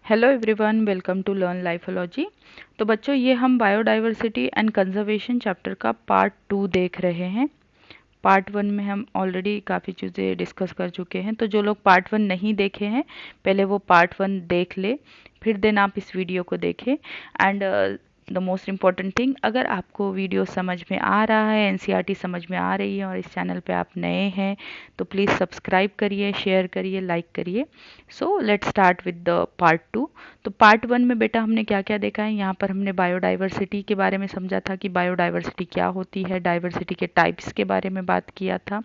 Hello everyone, welcome to learn Lifeology. तो बच्चों, ये हम बायोडाइवर्सिटी एंड कंजर्वेशन चैप्टर का पार्ट 2 देख रहे हैं। पार्ट 1 में हम ऑलरेडी काफ़ी चीज़ें डिस्कस कर चुके हैं, तो जो लोग पार्ट 1 नहीं देखे हैं पहले वो पार्ट 1 देख ले, फिर देन आप इस वीडियो को देखें। And the most important thing, अगर आपको वीडियो समझ में आ रहा है, एनसीईआरटी समझ में आ रही है और इस चैनल पे आप नए हैं तो प्लीज़ सब्सक्राइब करिए, शेयर करिए, लाइक करिए। So let's start with the part 2। तो पार्ट 1 में बेटा हमने क्या क्या देखा है, यहाँ पर हमने बायोडाइवर्सिटी के बारे में समझा था कि बायोडाइवर्सिटी क्या होती है, डाइवर्सिटी के टाइप्स के बारे में बात किया था।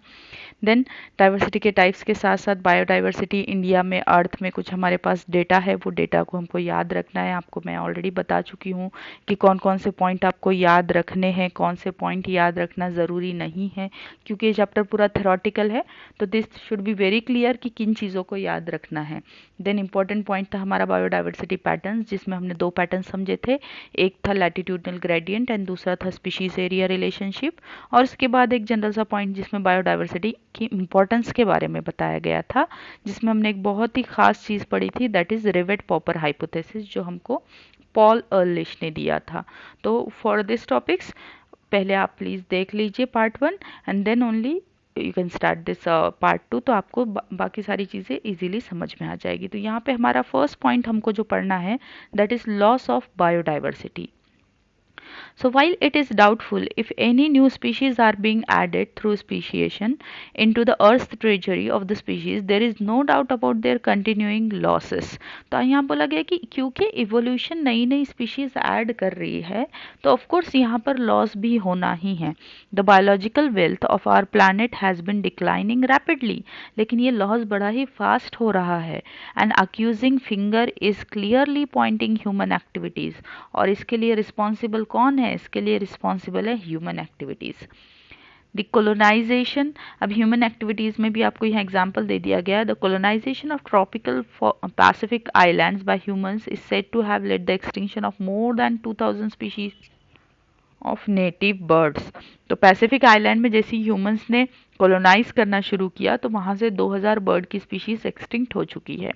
देन डाइवर्सिटी के टाइप्स के साथ साथ बायोडाइवर्सिटी इंडिया में, अर्थ में कुछ हमारे पास डेटा है, वो डेटा को हमको याद रखना है। आपको मैं ऑलरेडी बता चुकी हूँ कि कौन कौन से पॉइंट आपको याद रखने हैं, कौन से पॉइंट याद रखना ज़रूरी नहीं है, क्योंकि ये चैप्टर पूरा थेरोटिकल है। तो this should be very clear कि किन चीज़ों को याद रखना है। देन इंपॉर्टेंट पॉइंट था हमारा बायोडाइवर्सिटी पैटर्न्स, जिसमें हमने 2 पैटर्न समझे थे। एक था लैटिट्यूडनल ग्रेडियंट एंड दूसरा था स्पीशीज एरिया रिलेशनशिप। और उसके बाद एक जनरल सा पॉइंट जिसमें बायोडाइवर्सिटी की इम्पोर्टेंस के बारे में बताया गया था, जिसमें हमने एक बहुत ही खास चीज़ पढ़ी थी, that is rivet Popper hypothesis, जो हमको पॉल अर्लिश ने दिया था। तो फॉर दिस टॉपिक्स पहले आप प्लीज़ देख लीजिए part 1 and then only you can start this part 2। तो आपको बाकी सारी चीज़ें इजीली समझ में आ जाएगी। तो यहाँ पे हमारा फर्स्ट पॉइंट हमको जो पढ़ना है, that is loss of biodiversity. So while it is doubtful if any new species are being added through speciation into the earth's treasury of the species, there is no doubt about their continuing losses। तो यहाँ बोला गया कि क्योंकि evolution नई नई species add कर रही है, तो ऑफ कोर्स यहाँ पर लॉस भी होना ही है। The biological wealth of our planet has been declining rapidly, लेकिन ये लॉस बड़ा ही फास्ट हो रहा है। And accusing finger is clearly pointing human activities. और इसके लिए रिस्पॉन्सिबल कौन है? इसके लिए रिस्पॉन्सिबल है ह्यूमन एक्टिविटीज़। द कोलोनाइजेशन, अब ह्यूमन एक्टिविटीज़ में भी आपको यहाँ एग्जाम्पल दे दिया गया है। The colonisation of tropical Pacific islands by humans is said to have led the extinction of more than 2000 species of native birds. तो पैसिफिक आइलैंड में जैसे ह्यूमंस ने कॉलोनाइज करना शुरू किया, तो वहाँ से 2000 बर्ड की स्पीशीज एक्सटिंक्ट हो चुकी है।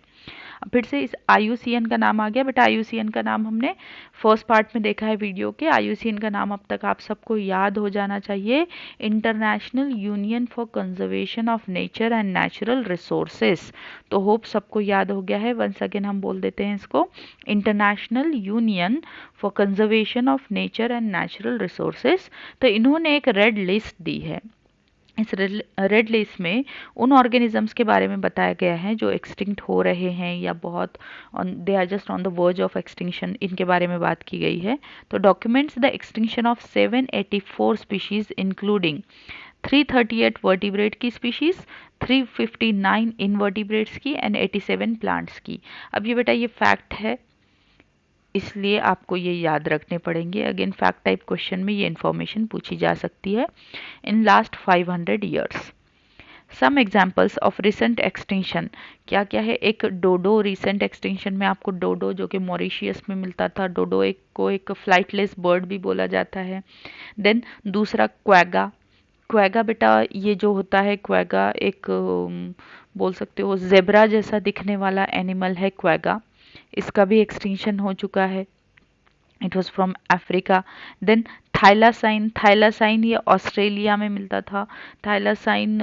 फिर से इस IUCN का नाम आ गया। बट IUCN का नाम हमने फर्स्ट पार्ट में देखा है वीडियो के। IUCN का नाम अब तक आप सबको याद हो जाना चाहिए, international union for conservation of nature and natural resources. तो होप सबको याद हो गया है। वंस अगेन हम बोल देते हैं इसको, international union for conservation of nature and natural resources. तो इन्होंने एक रेड लिस्ट दी है। इस रेड लिस्ट में उन ऑर्गेनिजम्स के बारे में बताया गया है जो एक्सटिंक्ट हो रहे हैं या बहुत they are just on the verge of extinction, इनके बारे में बात की गई है। तो documents the extinction of 784 species including 338 vertebrate की स्पीशीज, 359 इनवर्टिब्रेट्स की एंड 87 प्लांट्स की। अब ये बेटा ये फैक्ट है, इसलिए आपको ये याद रखने पड़ेंगे। अगेन फैक्ट टाइप क्वेश्चन में ये इन्फॉर्मेशन पूछी जा सकती है। In last 500 years, some examples of recent extinction क्या क्या है? एक डोडो, रिसेंट एक्सटिंक्शन में आपको डोडो जो कि मॉरिशियस में मिलता था, डोडो एक फ्लाइटलेस बर्ड भी बोला जाता है। देन दूसरा क्वैगा। क्वैगा बेटा ये जो होता है, क्वैगा एक बोल सकते हो जेब्रा जैसा दिखने वाला एनिमल है क्वैगा। इसका भी एक्सटिंक्शन हो चुका है। It was from Africa. Then thylacine, thylacine ये ऑस्ट्रेलिया में मिलता था। थाइलासाइन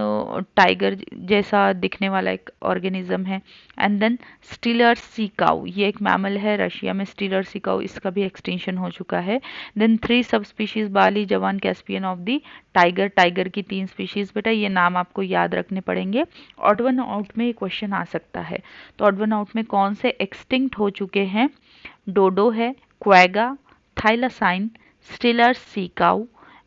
टाइगर जैसा दिखने वाला एक ऑर्गेनिज्म है। And then Steller sea cow, ये एक मैमल है रशिया में, स्टीलर सी काउ, इसका भी एक्सटिंक्शन हो चुका है। देन 3 सब स्पीशीज बाली, जवान, Caspian of the tiger. Tiger की 3 स्पीशीज बेटा ये नाम आपको याद रखने पड़ेंगे। ऑड वन आउट में ये क्वेश्चन आ सकता है। तो ऑड वन आउट में कौन से एक्सटिंक्ट हो चुके हैं? डोडो है, quagga, thylacine, Steller sea cow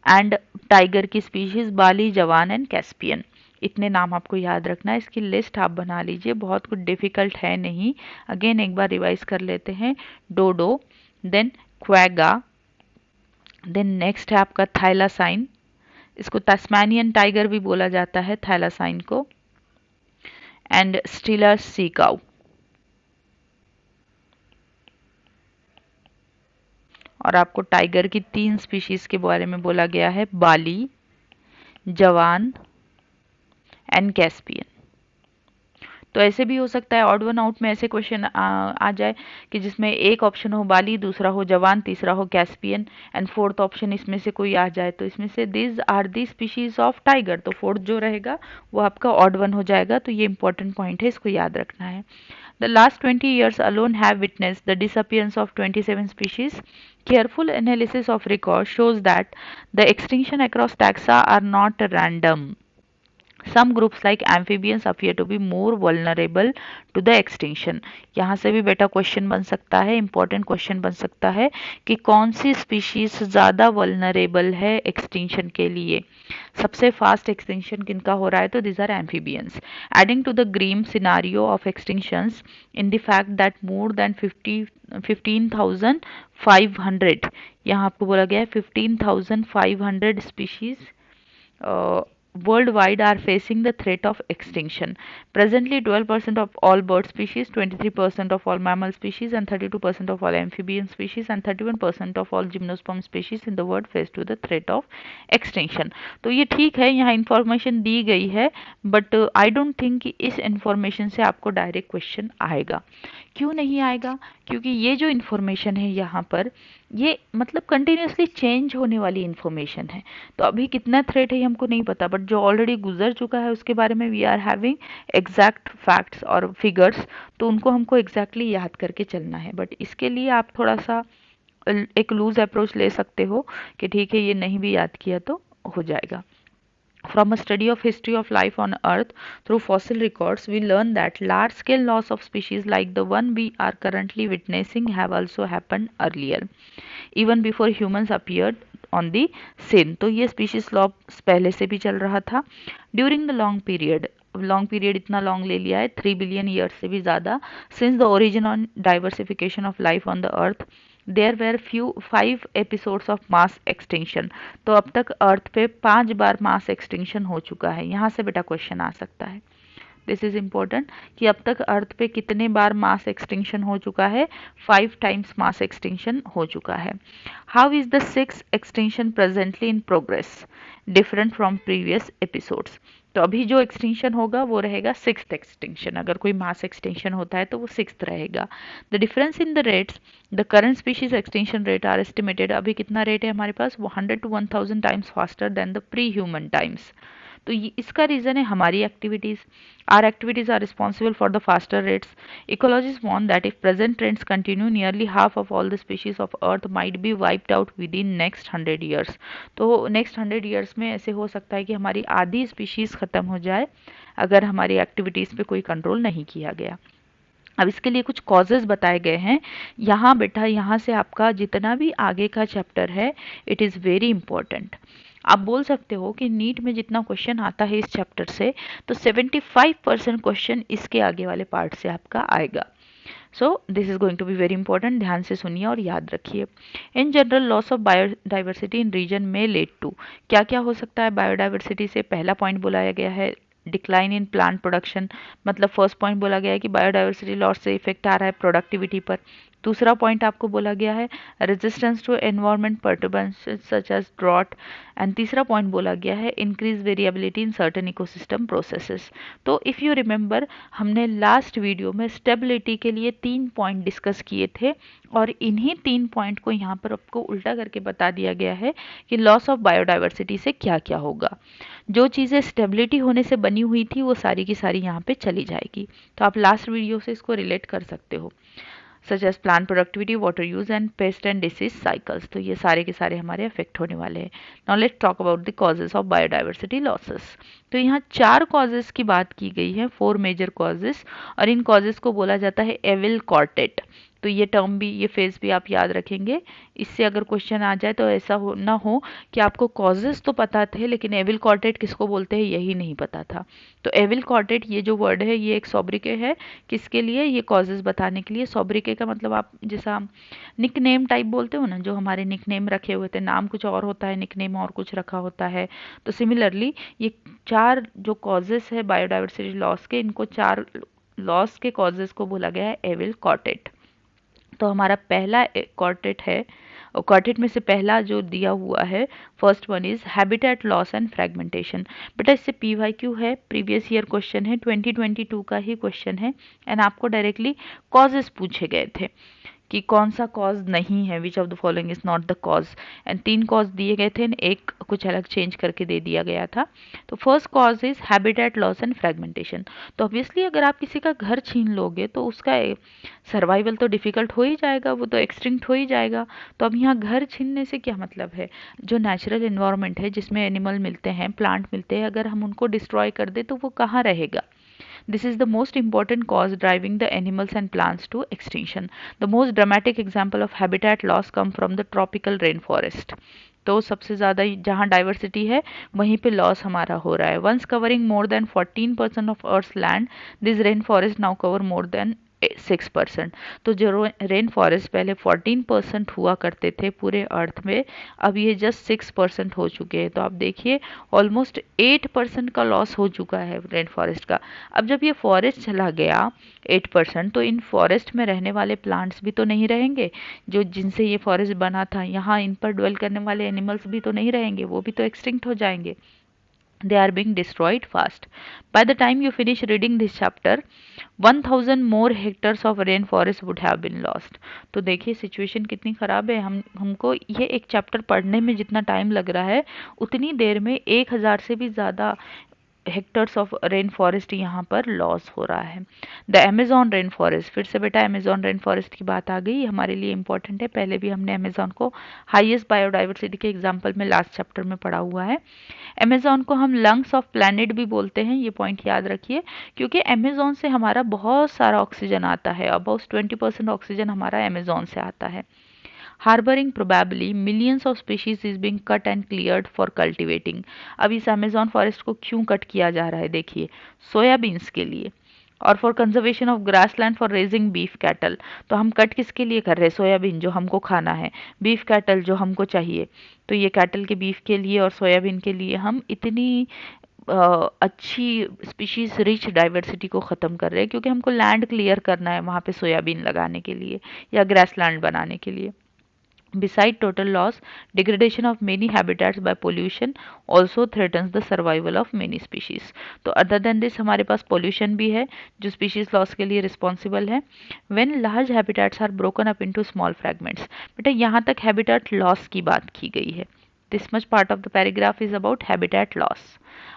and tiger की species Bali, Javan and Caspian. इतने नाम आपको याद रखना है। इसकी लिस्ट आप बना लीजिए, बहुत कुछ डिफिकल्ट है नहीं। अगेन एक बार रिवाइज कर लेते हैं। डोडो, देन क्वैगा, देन नेक्स्ट है आपका थाइलासाइन, इसको तस्मानियन टाइगर भी बोला जाता है थाइलासाइन को, एंड स्टिलर सी काउ। और आपको टाइगर की 3 स्पीशीज के बारे में बोला गया है, बाली, जवान एंड कैस्पियन। तो ऐसे भी हो सकता है ऑड वन आउट में ऐसे क्वेश्चन आ जाए कि जिसमें एक ऑप्शन हो बाली, दूसरा हो जवान, तीसरा हो कैस्पियन एंड फोर्थ ऑप्शन इसमें से कोई आ जाए। तो इसमें से this are the species of tiger, तो फोर्थ जो रहेगा वो आपका ऑड वन हो जाएगा। तो ये इंपॉर्टेंट पॉइंट है, इसको याद रखना है। The last 20 years alone have witnessed the disappearance of 27 species. Careful analysis of records shows that the extinction across taxa are not random. Some groups like amphibians appear to be more vulnerable to the extinction. यहाँ से भी बेटा question बन सकता है, important question बन सकता है कि कौन सी स्पीशीज ज़्यादा वल्नरेबल है एक्सटिंक्शन के लिए। सबसे फास्ट एक्सटिंक्शन किनका हो रहा है, तो this are amphibians. Adding to the grim scenario of extinctions in the fact that more than 15,500, यहाँ आपको बोला गया है 15,500 species worldwide are facing the threat of extinction. Presently, 12% of all bird species, 23% of all mammal species, and 32% of all amphibian species, and 31% of all gymnosperm species in the world face to the threat of extinction. तो ये ठीक है, यहाँ information दी गई है, but I don't think कि इस information से आपको डायरेक्ट क्वेश्चन आएगा। क्यों नहीं आएगा? क्योंकि ये जो इन्फॉर्मेशन है यहाँ पर, ये मतलब कंटिन्यूसली चेंज होने वाली इन्फॉर्मेशन है। तो अभी कितना थ्रेट है हमको नहीं पता, बट जो ऑलरेडी गुजर चुका है उसके बारे में we are having exact facts और फिगर्स, तो उनको हमको एग्जैक्टली याद करके चलना है। बट इसके लिए आप थोड़ा सा एक लूज अप्रोच ले सकते हो कि ठीक है ये नहीं भी याद किया तो हो जाएगा। From a study of history of life on Earth through fossil records, we learn that large-scale loss of species like the one we are currently witnessing have also happened earlier, even before humans appeared on the scene. तो ये species loss पहले से भी चल रहा था। During the long period इतना long ले लिया है 3 बिलियन ईयर्स से भी ज़्यादा, since the origin and diversification of life on the earth, there were 5 episodes of mass extinction. तो अब तक अर्थ पे 5 बार मास एक्सटिंक्शन हो चुका है। यहाँ से बेटा क्वेश्चन आ सकता है, दिस इज इम्पोर्टेंट कि अब तक अर्थ पे कितने बार मास एक्सटिंक्शन हो चुका है, 5 टाइम्स मास एक्सटिंक्शन हो चुका है। How is the 6th extinction presently in progress different from previous episodes. तो अभी जो एक्सटिंक्शन होगा वो रहेगा 6th एक्सटिंक्शन, अगर कोई मास एक्सटिंक्शन होता है तो वो 6th रहेगा। The difference in the rates, the current species extinction rate are estimated, अभी कितना रेट है हमारे पास, वो 100 to 1000 times faster than the pre human times. तो इसका रीज़न है हमारी activities. Our activities are responsible for the faster rates. Ecologist warn that if present trends continue nearly half of all the species of earth might be wiped out within next 100 years. तो next 100 years में ऐसे हो सकता है कि हमारी आधी species ख़त्म हो जाए अगर हमारी एक्टिविटीज़ पे कोई कंट्रोल नहीं किया गया। अब इसके लिए कुछ कॉजेज़ बताए गए हैं यहाँ बेटा, यहाँ से आपका जितना भी आगे का चैप्टर है इट इज़ वेरी इंपॉर्टेंट। आप बोल सकते हो कि नीट में जितना क्वेश्चन आता है इस चैप्टर से, तो 75% क्वेश्चन इसके आगे वाले पार्ट से आपका आएगा। So this is going to be very important, ध्यान से सुनिए और याद रखिए। In general loss of biodiversity in region में लेड टू, क्या क्या हो सकता है बायोडाइवर्सिटी से। पहला पॉइंट बोलाया गया है डिक्लाइन इन प्लांट प्रोडक्शन, मतलब फर्स्ट पॉइंट बोला गया है कि बायोडाइवर्सिटी लॉस से इफेक्ट आ रहा है प्रोडक्टिविटी पर। दूसरा पॉइंट आपको बोला गया है resistance to environment perturbances such as drought, and तीसरा पॉइंट बोला गया है increase variability in certain ecosystem processes. तो इफ़ यू रिमेंबर, हमने लास्ट वीडियो में स्टेबिलिटी के लिए 3 पॉइंट डिस्कस किए थे और इन्हीं 3 पॉइंट को यहाँ पर आपको उल्टा करके बता दिया गया है कि लॉस ऑफ बायोडाइवर्सिटी से क्या क्या होगा। जो चीज़ें स्टेबिलिटी होने से बनी हुई थी वो सारी की सारी यहाँ पे चली जाएगी। तो आप लास्ट वीडियो से इसको रिलेट कर सकते हो, such as plant productivity, water use and pest and disease cycles. तो ये सारे के सारे हमारे अफेक्ट होने वाले हैं। Now let's talk about the causes of biodiversity losses. तो यहाँ 4 कॉजेज की बात की गई है, 4 मेजर कॉजेज, और इन कॉजेज को बोला जाता है एविल क्वार्टेट। तो ये टर्म भी, ये फेज भी आप याद रखेंगे। इससे अगर क्वेश्चन आ जाए तो ऐसा ना हो कि आपको कॉजेज तो पता थे लेकिन एविल क्वार्टेट किसको बोलते हैं यही नहीं पता था। तो एविल क्वार्टेट ये जो वर्ड है ये एक सोब्रिके है, किसके लिए, ये कॉजेज बताने के लिए। सोब्रिके का मतलब आप जैसा निक नेम टाइप बोलते हो ना, जो हमारे निक नेम रखे हुए थे, नाम कुछ और होता है, निक नेम और कुछ रखा होता है। तो सिमिलरली ये 4 जो कॉजेज है बायोडाइवर्सिटी लॉस के, इनको 4 लॉस के कॉजेज को बोला गया है एविल क्वार्टेट। तो हमारा पहला क्वार्टेट है और क्वार्टेट में से पहला जो दिया हुआ है, first one is habitat loss and fragmentation. बेटा इससे PYQ है, प्रीवियस ईयर क्वेश्चन है, 2022 का ही क्वेश्चन है, एंड आपको डायरेक्टली कॉजेस पूछे गए थे कि कौन सा कॉज नहीं है, which of the following is not the cause, and 3 cause दिए गए थे, एक कुछ अलग चेंज करके दे दिया गया था। तो first cause is habitat loss and fragmentation. तो ऑब्वियसली अगर आप किसी का घर छीन लोगे तो उसका सर्वाइवल तो डिफिकल्ट हो ही जाएगा, वो तो एक्सटिंक्ट हो ही जाएगा। तो अब यहाँ घर छीनने से क्या मतलब है, जो नेचुरल इन्वायरमेंट है जिसमें एनिमल मिलते हैं, प्लांट मिलते हैं, अगर हम उनको डिस्ट्रॉय कर दे तो वो कहाँ रहेगा। This is the most important cause driving the animals and plants to extinction. The most dramatic example of habitat loss come from the tropical rainforest. तो सबसे ज़्यादा जहाँ डाइवर्सिटी है वहीं पे लॉस हमारा हो रहा है। Once covering more than 14% of earth land, this rain forest now cover more than 6%। तो जो रेन फॉरेस्ट पहले 14% हुआ करते थे पूरे अर्थ में, अब ये जस्ट 6% हो चुके हैं। तो आप देखिए ऑलमोस्ट 8% का लॉस हो चुका है रेन फॉरेस्ट का। अब जब ये फॉरेस्ट चला गया 8%, तो इन फॉरेस्ट में रहने वाले प्लांट्स भी तो नहीं रहेंगे, जो जिनसे ये फॉरेस्ट बना था। यहाँ इन पर ड्वेल करने वाले एनिमल्स भी तो नहीं रहेंगे, वो भी तो एक्सटिंक्ट हो जाएंगे। They are being destroyed fast. By the time you finish reading this chapter, 1000 more hectares of rainforest would have been lost. तो देखिए सिचुएशन कितनी ख़राब है। हमको ये एक चैप्टर पढ़ने में जितना टाइम लग रहा है, उतनी देर में 1000 से भी ज़्यादा हेक्टर्स ऑफ रेन फॉरेस्ट यहाँ पर लॉस हो रहा है। द अमेजॉन रेन फॉरेस्ट, फिर से बेटा अमेजॉन रेन फॉरेस्ट की बात आ गई, हमारे लिए इंपॉर्टेंट है। पहले भी हमने अमेजॉन को हाईएस्ट बायोडाइवर्सिटी के एग्जाम्पल में लास्ट चैप्टर में पढ़ा हुआ है। अमेजॉन को हम लंग्स ऑफ प्लैनेट भी बोलते हैं, ये पॉइंट याद रखिए, क्योंकि अमेजॉन से हमारा बहुत सारा ऑक्सीजन आता है। अबाउट 20% ऑक्सीजन हमारा अमेजॉन से आता है। Harboring probably millions of species is being cut and cleared for cultivating. अब इस अमेजॉन फॉरेस्ट को क्यों कट किया जा रहा है, देखिए सोयाबीन्स के लिए, और for conservation of grassland for raising beef cattle. तो हम कट किसके लिए कर रहे हैं, सोयाबीन जो हमको खाना है, बीफ कैटल जो हमको चाहिए। तो ये कैटल के बीफ के लिए और सोयाबीन के लिए हम इतनी अच्छी स्पीशीज रिच डाइवर्सिटी को ख़त्म कर रहे हैं, क्योंकि हमको लैंड क्लियर करना है वहाँ पे सोयाबीन लगाने के लिए या ग्रासलैंड बनाने के लिए। Beside total loss, degradation of many habitats by pollution also threatens the survival of many species. तो other than this हमारे पास pollution भी है जो species loss के लिए responsible है। When large habitats are broken up into small fragments, बेटा यहाँ तक habitat loss की बात की गई है। This much part of the paragraph is about habitat loss.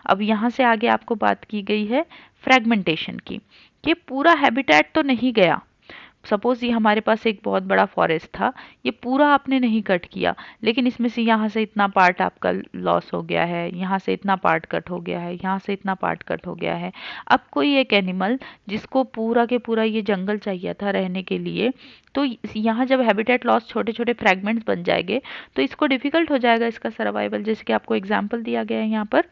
अब यहाँ से आगे आपको बात की गई है fragmentation की, कि पूरा habitat तो नहीं गया। सपोज ये हमारे पास एक बहुत बड़ा फॉरेस्ट था, ये पूरा आपने नहीं कट किया, लेकिन इसमें से यहाँ से इतना पार्ट आपका लॉस हो गया है, यहाँ से इतना पार्ट कट हो गया है, यहाँ से इतना पार्ट कट हो गया है। अब कोई एक एनिमल जिसको पूरा के पूरा ये जंगल चाहिए था रहने के लिए, तो यहाँ जब हैबिटेट लॉस छोटे छोटे फ्रैगमेंट्स बन जाएंगे तो इसको डिफिकल्ट हो जाएगा इसका सर्वाइवल। जैसे कि आपको एग्जाम्पल दिया गया है यहाँ पर,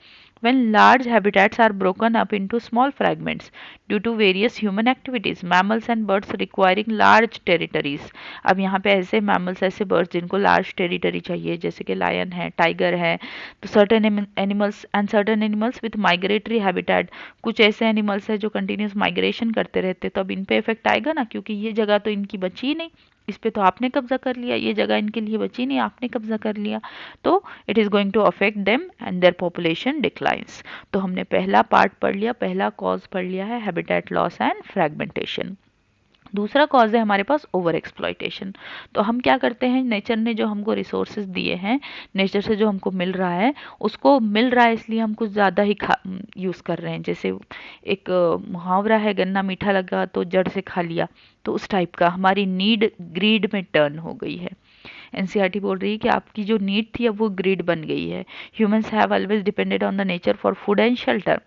when large habitats are broken up into small fragments due to various human activities, mammals and birds requiring large territories. अब यहाँ पे ऐसे mammals, ऐसे birds जिनको large territory चाहिए, जैसे कि lion है, tiger है, तो certain animals and certain animals with migratory habitat, कुछ ऐसे animals है जो continuous migration करते रहते, तो अब इन पे इफेक्ट आएगा ना, क्योंकि ये जगह तो इनकी बची ही नहीं, इस पे तो आपने कब्जा कर लिया, ये जगह इनके लिए बची नहीं, आपने कब्जा कर लिया, तो it is going to affect them and their population declines. तो हमने पहला पार्ट पढ़ लिया, पहला कॉज पढ़ लिया है हैबिटेट लॉस एंड फ्रैगमेंटेशन। दूसरा कॉज है हमारे पास ओवर एक्सप्लॉयटेशन। तो हम क्या करते हैं, नेचर ने जो हमको रिसोर्सेज दिए हैं, नेचर से जो हमको मिल रहा है, उसको मिल रहा है इसलिए हम कुछ ज़्यादा ही यूज़ कर रहे हैं। जैसे एक मुहावरा है, गन्ना मीठा लगा तो जड़ से खा लिया, तो उस टाइप का हमारी नीड ग्रीड में टर्न हो गई है। एनसीईआरटी बोल रही है कि आपकी जो नीड थी अब वो ग्रीड बन गई है। Humans have always depended on the nature for food and shelter.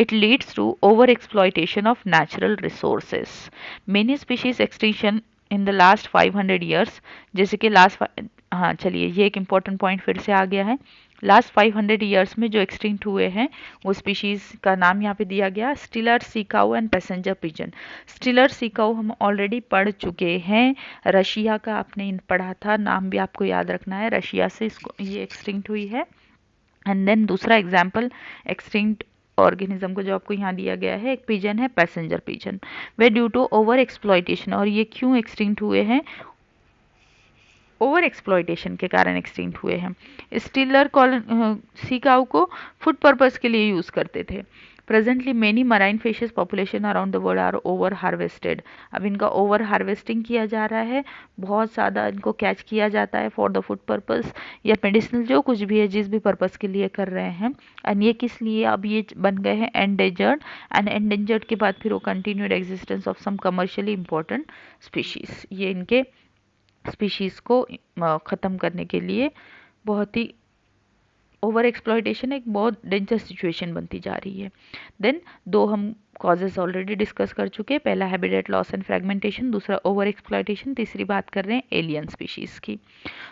It leads to overexploitation of natural resources. Many species extinction in the last 500 years, जैसे कि हाँ चलिए ये एक इम्पॉर्टेंट पॉइंट फिर से आ गया है। लास्ट 500 ईयर्स में जो एक्सटिंक्ट हुए हैं वो स्पीशीज़ का नाम यहाँ पे दिया गया, Steller sea cow and passenger pigeon. Steller sea cow हम ऑलरेडी पढ़ चुके हैं, रशिया का आपने पढ़ा था, नाम भी आपको याद रखना है, रशिया से इसको ये एक्सटिंक्ट हुई है। एंड देन दूसरा एग्जाम्पल एक्सटिंक्ट ऑर्गेनिज्म को जो आपको यहाँ दिया गया है, एक पिजन है पैसेंजर पिजन, वे ड्यू टू ओवर एक्सप्लॉयटेशन। और ये क्यों एक्सटिंक्ट हुए हैं, ओवर एक्सप्लॉयटेशन के कारण एक्सटिंक्ट हुए हैं। स्टीलर सी काऊ को फूड पर्पस के लिए यूज़ करते थे। Presently many marine fishes population around the world are over harvested. अब इनका ओवर हार्वेस्टिंग किया जा रहा है, बहुत ज़्यादा इनको कैच किया जाता है फॉर द फूड पर्पस या मेडिसिनल, जो कुछ भी है, जिस भी पर्पस के लिए कर रहे हैं। एंड ये किस लिए अब ये बन गए हैं एंडेंजर्ड, एंड एंडेंजर्ड के बाद फिर वो continued existence of some commercially important species, ये इनके स्पीशीज़ को ख़त्म करने के लिए बहुत ही ओवर एक्सप्लॉयटेशन एक बहुत डेंजर सिचुएशन बनती जा रही है। देन दो हम कॉजेज ऑलरेडी डिस्कस कर चुके हैं, पहला हैबिटेट लॉस एंड फ्रेगमेंटेशन, दूसरा ओवर एक्सप्लॉयटेशन, तीसरी बात कर रहे हैं एलियन स्पीशीज़ की।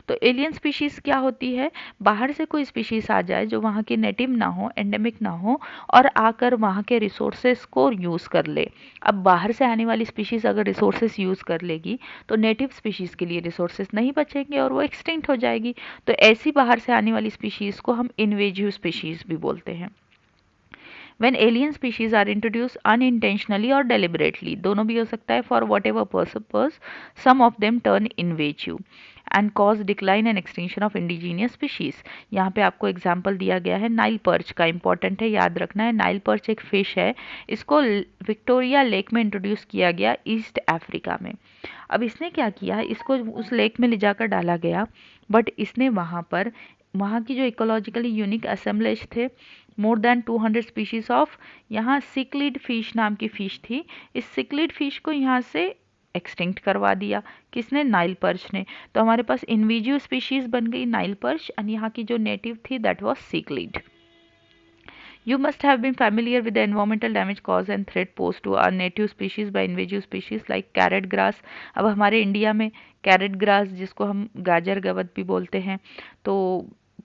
तो एलियन स्पीशीज़ क्या होती है, बाहर से कोई स्पीशीज़ आ जाए जो वहाँ की नेटिव ना हो, एंडेमिक ना हो, और आकर वहाँ के रिसोर्सेज को यूज़ कर ले। अब बाहर से आने वाली स्पीशीज़ अगर रिसोर्सेज यूज़ कर लेगी तो नेटिव स्पीशीज़ के लिए रिसोर्सेज नहीं बचेंगे और वो एक्सटिंक्ट हो जाएगी। तो ऐसी बाहर से आने वाली स्पीशीज़ को हम इन्वेजिव स्पीशीज़ भी बोलते हैं। When alien species are introduced unintentionally or deliberately, दोनों भी हो सकता है, for whatever purpose, some of them turn invasive and cause decline and extinction of indigenous species. यहाँ पे आपको एग्जाम्पल दिया गया है नाइल पर्च का, इंपॉर्टेंट है, याद रखना है। नाइल पर्च एक फिश है, इसको विक्टोरिया लेक में इंट्रोड्यूस किया गया ईस्ट अफ्रीका में। अब इसने क्या किया, इसको उस लेक में ले जाकर डाला गया, बट इसने वहाँ की जो इकोलॉजिकली यूनिक असेंबलेज थे, मोर देन 200 स्पीशीज ऑफ, यहाँ सिक्लिड फिश नाम की फिश थी, इस सिक्लिड फिश को यहाँ से एक्सटिंक्ट करवा दिया। किसने, नाइल पर्च ने। तो हमारे पास इनविजिव स्पीशीज बन गई नाइल पर्च, और यहाँ की जो नेटिव थी that was cichlid. You must have been familiar with the environmental damage caused and threat posed to our native species by invasive species like carrot grass. अब हमारे इंडिया में कैरेट ग्रास, जिसको हम गाजर गवत भी बोलते हैं, तो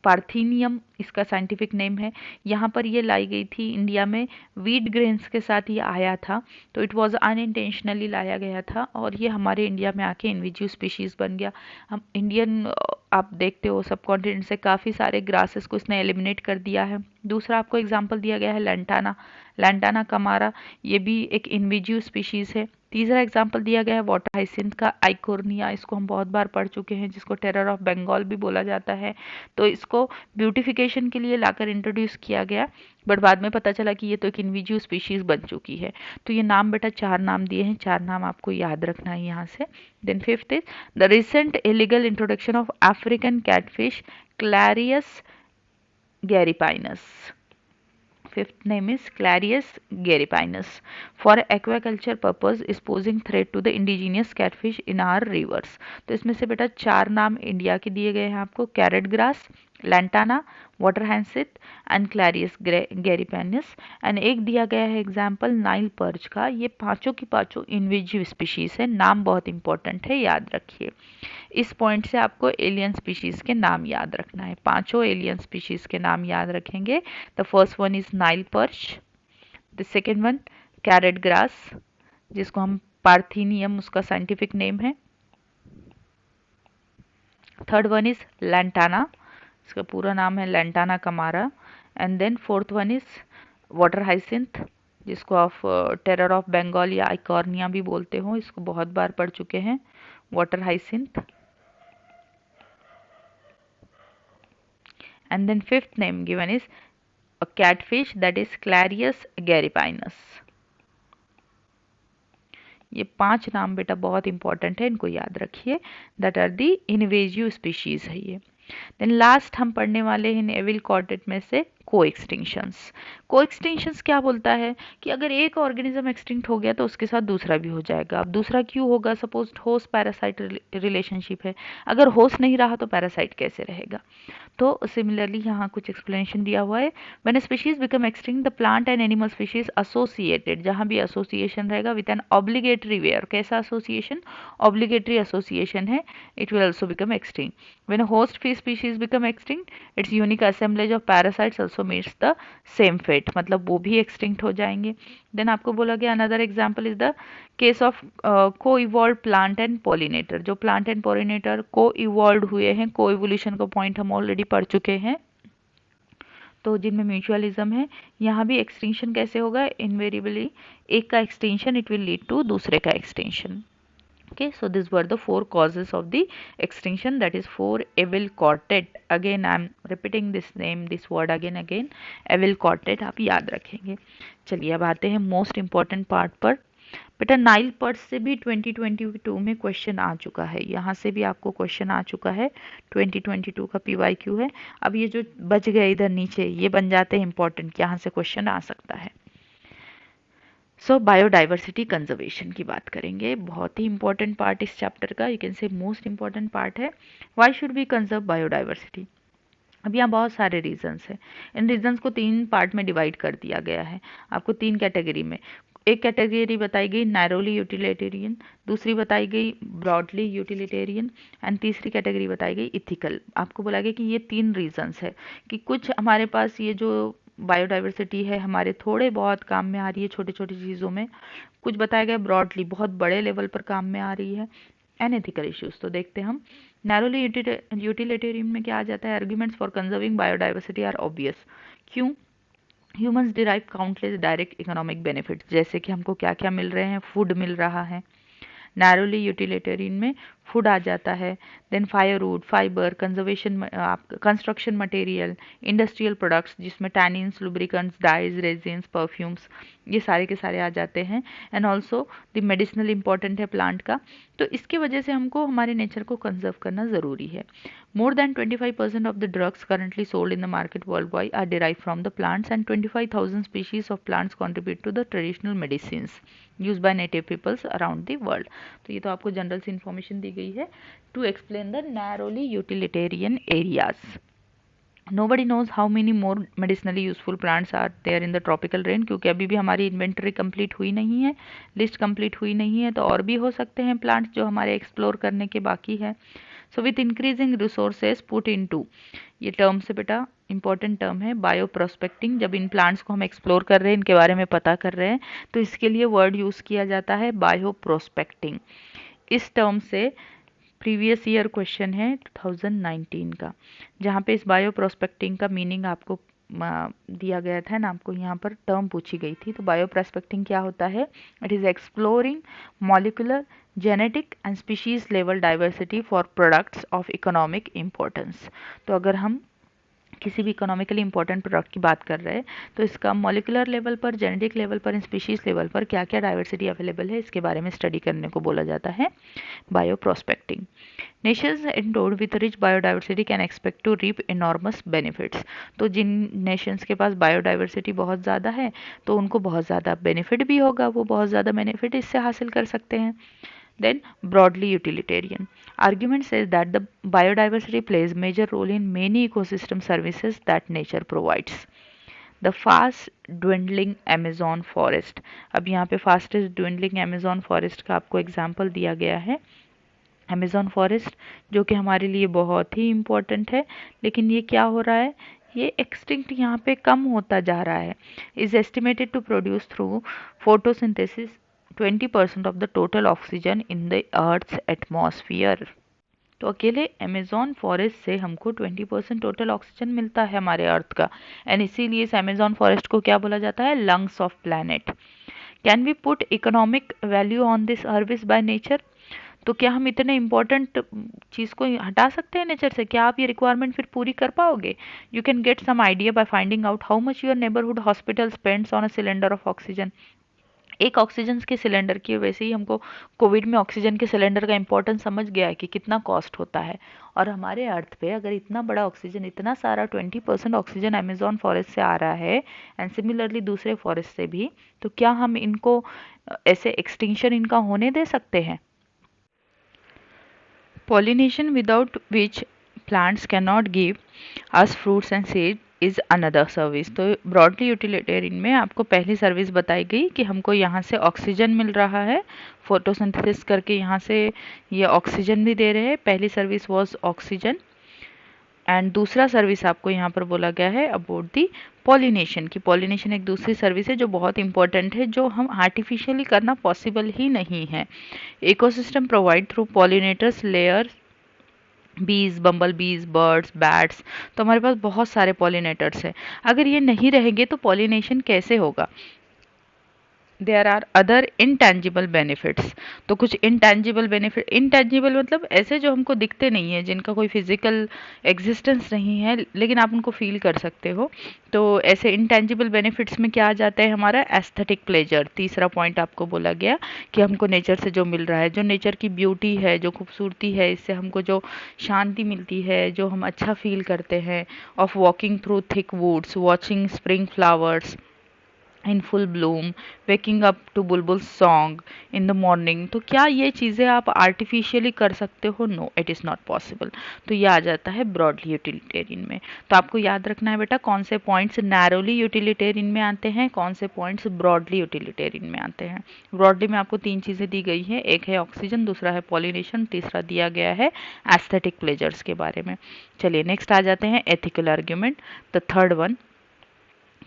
पार्थीनियम इसका साइंटिफिक नेम है, यहाँ पर ये लाई गई थी इंडिया में, वीट ग्रेन्स के साथ ये आया था, तो इट वाज अनइंटेंशनली लाया गया था और ये हमारे इंडिया में आके इनविजिव स्पीशीज़ बन गया। हम इंडियन, आप देखते हो सब कॉन्टिनेंट से काफ़ी सारे ग्रासेस को इसने एलिमिनेट कर दिया है। दूसरा आपको एग्जांपल दिया गया है लैंटाना, लैंटाना कमारा, ये भी एक इनविजिव स्पीशीज़ है। तीसरा एग्जाम्पल दिया गया है वाटर हाइसिंथ का, आइकोर्निया, इसको हम बहुत बार पढ़ चुके हैं, जिसको टेरर ऑफ बंगाल भी बोला जाता है। तो इसको ब्यूटिफिकेशन के लिए लाकर इंट्रोड्यूस किया गया, बट बाद में पता चला कि ये तो एक इनविजिव स्पीशीज बन चुकी है। तो ये नाम बेटा 4 नाम दिए हैं, 4 नाम आपको याद रखना है यहाँ से। Then fifth is the recent illegal introduction of African catfish Clarias gariepinus. Fifth name is Clarius garipinus. For aquaculture purpose is posing threat to the indigenous catfish in our rivers. तो इसमें से बेटा 4 नाम इंडिया के दिए गए हैं आपको, कैरेट ग्रास, लैंटाना, वाटर हैंसिथ एंड क्लैरियस गैरिपाइनस, एंड एक दिया गया है एग्जाम्पल नाइल पर्च का। ये पांचों की पांचों इनवेजिव स्पीशीज है, नाम बहुत इंपॉर्टेंट है, याद रखिए। इस पॉइंट से आपको एलियन स्पीशीज के नाम याद रखना है, पांचों एलियन स्पीशीज के नाम याद रखेंगे। The first one is Nile perch, the second one carrot grass, जिसको हम पार्थीनियम उसका साइंटिफिक नेम है। थर्ड वन इज लैंटाना, इसका पूरा नाम है Lantana camara, and then fourth one is water hyacinth, जिसको आप टेरर ऑफ बंगाल या आइकॉर्निया भी बोलते हो, इसको बहुत बार पढ़ चुके हैं, water hyacinth. And then fifth name given is a catfish, that is Clarius garipinus. ये 5 नाम बेटा बहुत इंपॉर्टेंट है, इनको याद रखिए, that are the invasive species है ये। देन लास्ट हम पढ़ने वाले हैं नेविल कॉर्डेट में से को एक्सटिंक्शंस। को एक्सटिंक्शंस क्या बोलता है कि अगर एक ऑर्गेनिज्म एक्सटिंक्ट हो गया तो उसके साथ दूसरा भी हो जाएगा। अब दूसरा क्यों होगा, सपोज होस्ट पैरासाइट रिलेशनशिप है, अगर होस्ट नहीं रहा तो पैरासाइट कैसे रहेगा। तो सिमिलरली यहाँ कुछ एक्सप्लेनेशन दिया हुआ है। When a species become extinct the plant and animal species associated, जहाँ भी एसोसिएशन रहेगा विद एन ऑब्लिगेटरी वेयर, कैसा एसोसिएशन, ऑब्लिगेटरी एसोसिएशन है, it will also become extinct. When a host fish species become extinct its unique assemblage of parasites also meets the same fate, मतलब वो भी extinct हो जाएंगे। Then आपको बोला गया another example is the case of को इवॉल्व प्लांट एंड पॉलिनेटर, जो प्लांट एंड पॉलिनेटर को इवॉल्व हुए हैं, को इवोल्यूशन का पॉइंट हम ऑलरेडी पढ़ चुके हैं, तो जिनमें म्यूचुअलिज्म है, यहाँ भी एक्सटिंक्शन कैसे होगा, इनवेरिएबली एक का extension it will lead to दूसरे का extension. Okay, so these were the 4 causes of the extinction, that is 4 evil quartet. Again I am repeating this name, this word again, evil quartet आप याद रखेंगे। चलिए अब आते हैं मोस्ट इम्पॉर्टेंट पार्ट पर। बेटा नाइल पर्च से भी 2022 में क्वेश्चन आ चुका है, यहाँ से भी आपको क्वेश्चन आ चुका है, 2022 का PYQ है। अब ये जो बच गए इधर नीचे ये बन जाते हैं इंपॉर्टेंट, यहाँ से क्वेश्चन आ सकता है। सो बायोडाइवर्सिटी कंजर्वेशन की बात करेंगे, बहुत ही इंपॉर्टेंट पार्ट इस चैप्टर का, you can say most important part है। Why should we conserve biodiversity? अब यहाँ बहुत सारे रीजंस हैं, इन रीजंस को 3 पार्ट में डिवाइड कर दिया गया है आपको, 3 कैटेगरी में। एक कैटेगरी बताई गई नैरोली यूटिलिटेरियन, दूसरी बताई गई ब्रॉडली यूटिलिटेरियन, एंड तीसरी कैटेगरी बताई गई इथिकल। आपको बोला गया कि ये 3 रीजंस है कि कुछ हमारे पास ये जो बायोडाइवर्सिटी है हमारे थोड़े बहुत काम में आ रही है छोटी छोटी चीज़ों में, कुछ बताया गया ब्रॉडली बहुत बड़े लेवल पर काम में आ रही है, एंड एथिकल इश्यूज। तो देखते हम नैरोली यूटिलिटेरियन में क्या आ जाता है, arguments for conserving biodiversity are obvious. क्यों? Humans derive countless direct economic benefits, जैसे कि हमको क्या क्या मिल रहे हैं, फूड मिल रहा है। नैरोली यूटिलिटेरियन में फूड आ जाता है, then firewood, fibre, conservation, construction material, industrial products जिसमें tannins, lubricants, dyes, resins, perfumes, ये सारे के सारे आ जाते हैं, and also the medicinal important है प्लांट का। तो इसके वजह से हमको हमारे नेचर को कंजर्व करना ज़रूरी है। More than 25% of the drugs currently sold in the market worldwide are derived from the plants, and 25,000 species of plants contribute to the traditional medicines used by native peoples around the world. तो ये तो आपको general सी information दी गई है to explain the narrowly utilitarian areas. Nobody knows how many more medicinally useful plants are there in the tropical rain, क्योंकि अभी भी हमारी इन्वेंटरी कंप्लीट हुई नहीं है, लिस्ट कंप्लीट हुई नहीं है, तो और भी हो सकते हैं प्लांट्स जो हमारे एक्सप्लोर करने के बाकी है। So with increasing resources put into, ये टर्म से बेटा इंपॉर्टेंट टर्म है बायो प्रोस्पेक्टिंग। जब इन प्लांट्स को हम एक्सप्लोर कर रहे हैं, इनके बारे में पता कर रहे हैं, तो इसके लिए वर्ड यूज़ किया जाता है बायो प्रोस्पेक्टिंग। इस टर्म से प्रीवियस ईयर क्वेश्चन है 2019 का, जहाँ पे इस बायो प्रोस्पेक्टिंग का मीनिंग आपको दिया गया था ना, आपको यहाँ पर टर्म पूछी गई थी। तो बायो प्रोस्पेक्टिंग क्या होता है? It is exploring molecular, genetic and species level diversity for products of economic importance. तो अगर हम किसी भी इकोनॉमिकली इंपॉर्टेंट प्रोडक्ट की बात कर रहे हैं तो इसका मॉलिकुलर लेवल पर, जेनेटिक लेवल पर, स्पीशीज लेवल पर क्या क्या डाइवर्सिटी अवेलेबल है, इसके बारे में स्टडी करने को बोला जाता है bioprospecting. Nations endowed with rich biodiversity can expect to reap enormous benefits. तो जिन नेशंस के पास बायोडाइवर्सिटी बहुत ज़्यादा है तो उनको बहुत ज़्यादा बेनिफिट भी होगा, वो बहुत ज़्यादा बेनिफिट इससे हासिल कर सकते हैं। Then broadly utilitarian. Argument says that the biodiversity plays major role in many ecosystem services that nature provides. The fast dwindling Amazon forest. अब यहाँ पे fastest dwindling Amazon forest का आपको एग्जाम्पल दिया गया है। Amazon forest जो कि हमारे लिए बहुत ही इम्पोर्टेंट है, लेकिन ये क्या हो रहा है, ये एक्सटिंक्ट यहाँ पे कम होता जा रहा है। Is estimated to produce through photosynthesis 20% of the total oxygen in the earth's atmosphere. तो अकेले अमेजॉन फॉरेस्ट से हमको 20% टोटल ऑक्सीजन मिलता है हमारे अर्थ का, एंड इसीलिए इस अमेजॉन फॉरेस्ट को क्या बोला जाता है, lungs of planet. Can we put economic value on this service by nature? तो क्या हम इतने इम्पोर्टेंट चीज़ को हटा सकते हैं नेचर से? क्या आप ये रिक्वायरमेंट फिर पूरी कर पाओगे? You can get some idea by finding out how much your neighbourhood hospital spends on a cylinder of oxygen. एक ऑक्सीजन के सिलेंडर की, वैसे ही हमको कोविड में ऑक्सीजन के सिलेंडर का इंपॉर्टेंस समझ गया है कि कितना कॉस्ट होता है, और हमारे अर्थ पे अगर इतना बड़ा ऑक्सीजन, इतना सारा 20% ऑक्सीजन अमेजॉन फॉरेस्ट से आ रहा है, एंड सिमिलरली दूसरे फॉरेस्ट से भी, तो क्या हम इनको ऐसे एक्सटिंक्शन इनका होने दे सकते हैं? Pollination, without which plants cannot give us fruits and seeds, is another service. तो ब्रॉडली यूटिलिटेरियन में आपको पहली सर्विस बताई गई कि हमको यहाँ से ऑक्सीजन मिल रहा है, फोटोसिंथेसिस करके यहाँ से ये ऑक्सीजन भी दे रहे हैं। पहली सर्विस वाज ऑक्सीजन, एंड दूसरा सर्विस आपको यहाँ पर बोला गया है अबाउट दी पॉलिनेशन की। पॉलिनेशन एक दूसरी सर्विस है जो बहुत इंपॉर्टेंट है, जो हम आर्टिफिशियली करना पॉसिबल ही नहीं है। Ecosystem provide through pollinators layers, बीज, बम्बल बीज, बर्ड्स, बैट्स। तो हमारे पास बहुत सारे पॉलिनेटर्स हैं, अगर ये नहीं रहेंगे तो पॉलिनेशन कैसे होगा? There are other intangible benefits. तो कुछ इंटेंजिबल बेनिफिट, इंटेंजिबल मतलब ऐसे जो हमको दिखते नहीं है, जिनका कोई फिजिकल एग्जिस्टेंस नहीं है, लेकिन आप उनको फील कर सकते हो। तो ऐसे इंटेंजिबल बेनिफिट्स में क्या आ जाता है हमारा एस्थेटिक प्लेजर। तीसरा पॉइंट आपको बोला गया कि हमको नेचर से जो मिल रहा है, जो नेचर की ब्यूटी है, जो खूबसूरती है, इससे हमको जो शांति मिलती है, जो हम अच्छा फील करते हैं, of walking through thick woods, watching spring flowers in full bloom, waking up to bulbul song in the morning. तो क्या ये चीज़ें आप आर्टिफिशियली कर सकते हो? No, it is not possible. तो ये आ जाता है ब्रॉडली यूटिलिटेरियन में। तो आपको याद रखना है बेटा, कौन से पॉइंट्स नैरोली यूटिलिटेरियन में आते हैं, कौन से पॉइंट्स ब्रॉडली यूटिलिटेरियन में आते हैं। ब्रॉडली में आपको तीन चीज़ें दी गई हैं, एक है ऑक्सीजन, दूसरा है पॉलिनेशन, तीसरा दिया गया है एस्थेटिक प्लेजर्स के बारे में। चलिए नेक्स्ट आ जाते हैं ethical argument, the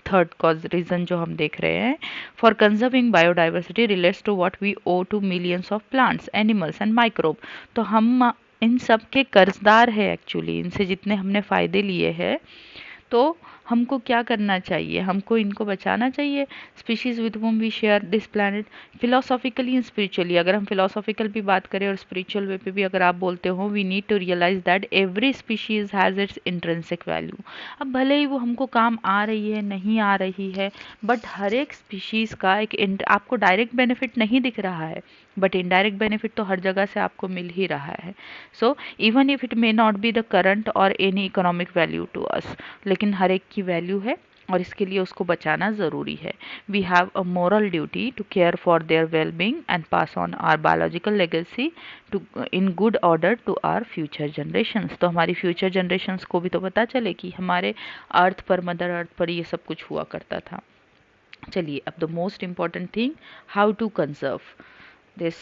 third cause reason जो हम देख रहे हैं, for conserving biodiversity relates to what we owe to millions of plants, animals and microbe. तो हम इन सब के कर्जदार है एक्चुअली, इनसे जितने हमने फ़ायदे लिए हैं, तो हमको क्या करना चाहिए, हमको इनको बचाना चाहिए। Species with whom we share this planet, philosophically and spiritually. अगर हम फिलोसॉफिकल भी बात करें और स्पिरिचुअल वे पे भी अगर आप बोलते हो, we need to realise that every species has its intrinsic value. अब भले ही वो हमको काम आ रही है, नहीं आ रही है, बट हर एक स्पीशीज़ का एक आपको डायरेक्ट बेनिफिट नहीं दिख रहा है, बट इनडायरेक्ट बेनिफिट तो हर जगह से आपको मिल ही रहा है। So even if it may not be the current or any economic value to us, लेकिन हर एक की वैल्यू है और इसके लिए उसको बचाना ज़रूरी है। We have a moral duty to care for their well being and pass on our biological legacy to in good order to our future generations. तो हमारी फ्यूचर जनरेशंस को भी तो पता चले कि हमारे अर्थ पर, मदर अर्थ पर ये सब कुछ हुआ करता था। चलिए अब the most important thing, how to conserve this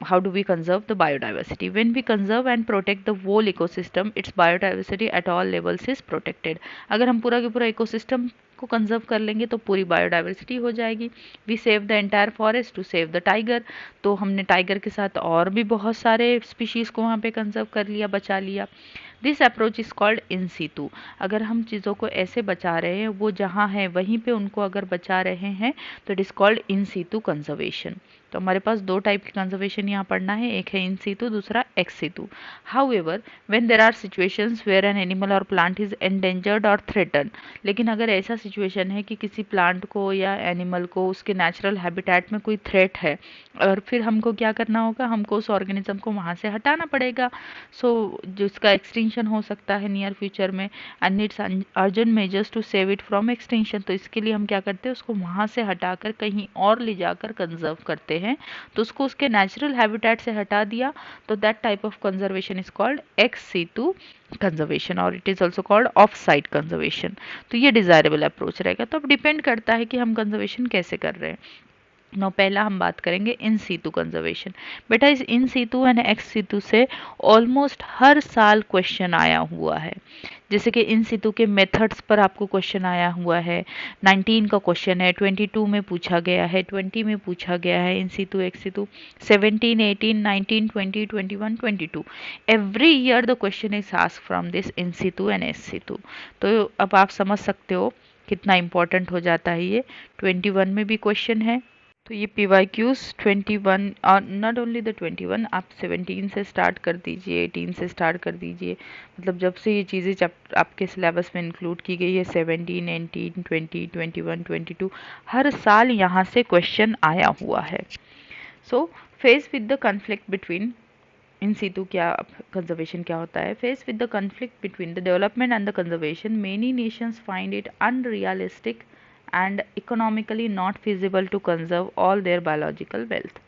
how do we conserve the biodiversity? When we conserve and protect the whole ecosystem, its biodiversity at all levels is protected. अगर हम पूरा के पूरा इकोसिस्टम को कंजर्व कर लेंगे तो पूरी बायोडाइवर्सिटी हो जाएगी। We save the entire forest to save the tiger. तो हमने टाइगर के साथ और भी बहुत सारे स्पीशीज़ को वहाँ पे कंजर्व कर लिया, बचा लिया। This approach is called in Situ. अगर हम चीज़ों को ऐसे बचा रहे हैं, वो जहाँ है वहीं पे उनको अगर बचा रहे हैं, तो it is called in Situ conservation. तो हमारे पास दो टाइप की कंजर्वेशन यहाँ पढ़ना है, एक है इन सीतू, दूसरा ex situ. However when there are situations where an animal और प्लांट इज एंडेंजर्ड और थ्रेटन, लेकिन अगर ऐसा सिचुएशन है कि किसी प्लांट को या एनिमल को उसके नेचुरल हैबिटेट में कोई थ्रेट है, और फिर हमको क्या करना होगा, हमको उस ऑर्गेनिज्म को वहाँ से हटाना पड़ेगा। सो जिसका एक्सटिंक्शन हो सकता है नियर फ्यूचर में, and its urgent measures to save it from extinction. तो इसके लिए हम क्या करते हैं, उसको वहाँ से हटाकर कहीं और ले जाकर कंजर्व करते हैं। तो उसको उसके नेचुरल हैबिटेट से हटा दिया, तो that type of conservation is called ex situ conservation, और it is also called off site conservation. तो ये डिजायरेबल अप्रोच रहेगा। तो अब डिपेंड करता है कि हम कंजर्वेशन कैसे कर रहे हैं। नो, पहला हम बात करेंगे इन सीतू कंजर्वेशन। बेटा इस इन सीतू एंड एक्स सीतू से ऑलमोस्ट हर साल क्वेश्चन आया हुआ है। जैसे कि इन सीतू के मेथड्स पर आपको क्वेश्चन आया हुआ है, 19 का क्वेश्चन है, 22 में पूछा गया है, 20 में पूछा गया है, in situ ex situ 17, 18, 19, 20, 21, 22। Every year the question is asked from this in situ and ex situ. तो अब आप समझ सकते हो कितना इंपॉर्टेंट हो जाता है ये। 21 में भी क्वेश्चन है, तो ये PYQs 21, और नॉट ओनली द 21, आप 17 से स्टार्ट कर दीजिए, 18 से स्टार्ट कर दीजिए। मतलब जब से ये चीज़ें जब आपके सिलेबस में इंक्लूड की गई है, 17, 18, 20, 21, 22, हर साल यहाँ से क्वेश्चन आया हुआ है। So face with the conflict between in situ क्या कंजर्वेशन क्या होता है, face with the conflict between the development and the conservation, many nations find it unrealistic and economically not feasible to conserve all their biological wealth.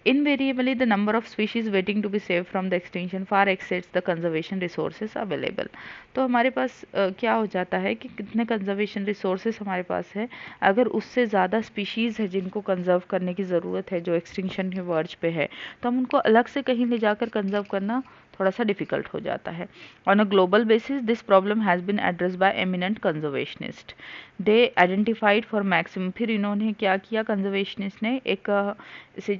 Invariably, the number of species waiting to be saved from the extinction far exceeds the conservation resources available. तो हमारे पास क्या हो जाता है कि कितने conservation resources हमारे पास है, अगर उससे ज़्यादा स्पीशीज़ है जिनको कंजर्व करने की ज़रूरत है, जो एक्सटिंक्शन के वर्ज पे है, तो हम उनको अलग से कहीं ले जाकर कंजर्व करना थोड़ा सा डिफिकल्ट हो जाता है। On a global basis this problem has been address by eminent conservationist. They identified for maximum, फिर इन्होंने क्या किया, कंजर्वेशनिस्ट ने एक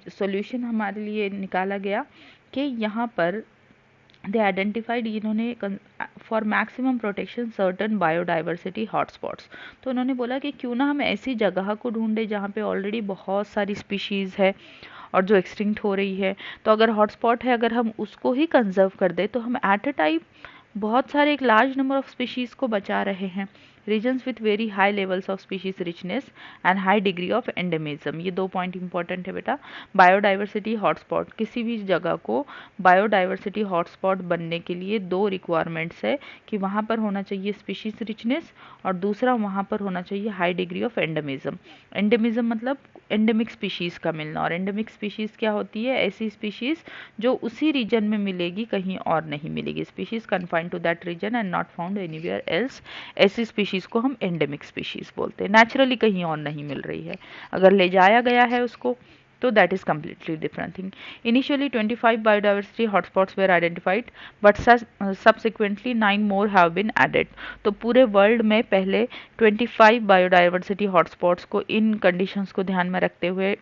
सॉल्यूशन हमारे लिए निकाला गया कि यहाँ पर दे आइडेंटिफाइड, इन्होंने for maximum protection certain biodiversity hotspots. तो उन्होंने बोला कि क्यों ना हम ऐसी जगह को ढूंढे जहाँ पे ऑलरेडी बहुत सारी स्पीशीज़ है और जो एक्सटिंक्ट हो रही है। तो अगर हॉटस्पॉट है, अगर हम उसको ही कंजर्व कर दे तो हम एट अ टाइम बहुत सारे एक लार्ज नंबर ऑफ स्पीशीज़ को बचा रहे हैं। Regions with very high levels of species richness and high degree of endemism, ये 2 पॉइंट इंपॉर्टेंट है बेटा। बायोडाइवर्सिटी हॉटस्पॉट, किसी भी जगह को बायोडाइवर्सिटी हॉटस्पॉट बनने के लिए 2 रिक्वायरमेंट्स है कि वहाँ पर होना चाहिए स्पीशीज रिचनेस और दूसरा वहाँ पर होना चाहिए high degree of endemism. Endemism मतलब एंडेमिक स्पीशीज का मिलना, और एंडेमिक स्पीशीज क्या होती है? ऐसी स्पीशीज जो उसी रीजन में मिलेगी, कहीं और नहीं मिलेगी। Species confined to that region and not found anywhere else, ऐसी स्पीशीज को हम एंडेमिक स्पीशीज बोलते हैं। नेचुरली कहीं और नहीं मिल रही है, अगर ले जाया गया है उसको तो that is completely different thing. Initially 25 biodiversity hotspots were identified but subsequently 9 more have been added. तो पूरे वर्ल्ड में पहले 25 बायोडाइवर्सिटी हॉटस्पॉट्स को इन कंडीशंस को ध्यान में रखते हुए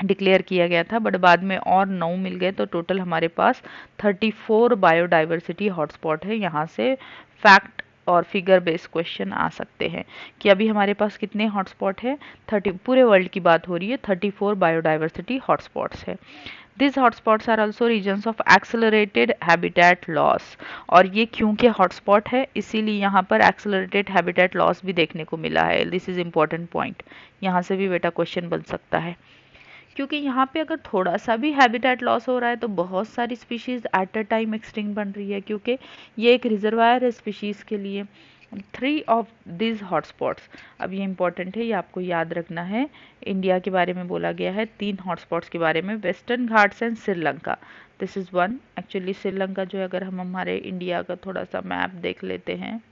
डिक्लेयर किया गया था, बट बाद में और 9 मिल गए, तो टोटल हमारे पास 34 बायोडाइवर्सिटी हॉटस्पॉट है। यहाँ से फैक्ट और फिगर बेस्ड क्वेश्चन आ सकते हैं कि अभी हमारे पास कितने हॉटस्पॉट है? 30, पूरे वर्ल्ड की बात हो रही है, 34 बायोडाइवर्सिटी हॉटस्पॉट्स है। This hotspots are also regions of accelerated habitat loss, और ये क्योंकि हॉटस्पॉट है इसीलिए यहाँ पर एक्सेलरेटेड हैबिटेट लॉस भी देखने को मिला है। दिस इज इम्पोर्टेंट पॉइंट, यहाँ से भी बेटा क्वेश्चन बन सकता है, क्योंकि यहाँ पे अगर थोड़ा सा भी हैबिटेट लॉस हो रहा है तो बहुत सारी species at a time extinct बन रही है, क्योंकि ये एक रिजर्वायर है स्पीशीज के लिए। 3 ऑफ दिस हॉटस्पॉट्स, अब ये इंपॉर्टेंट है, ये आपको याद रखना है। इंडिया के बारे में बोला गया है 3 हॉटस्पॉट्स के बारे में, western Ghats and Sri Lanka. This is 1। Actually Sri Lanka जो है, अगर हम हमारे इंडिया का थोड़ा सा मैप देख लेते हैं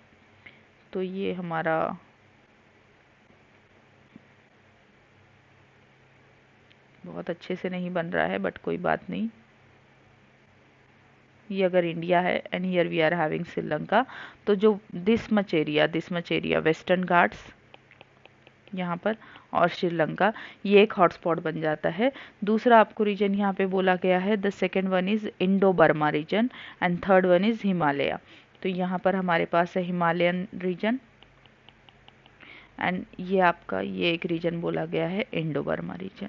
तो ये हमारा बहुत अच्छे से नहीं बन रहा है, बट कोई बात नहीं। ये अगर इंडिया है and here we are having Sri Lanka, तो जो this much area western Ghats यहाँ पर और श्रीलंका, ये एक हॉटस्पॉट बन जाता है। दूसरा आपको रीजन यहाँ पे बोला गया है, the second one is Indo Burma region and third one is Himalaya. तो यहाँ पर हमारे पास है हिमालयन रीजन एंड ये आपका ये एक रीजन बोला गया है इंडो बर्मा रीजन।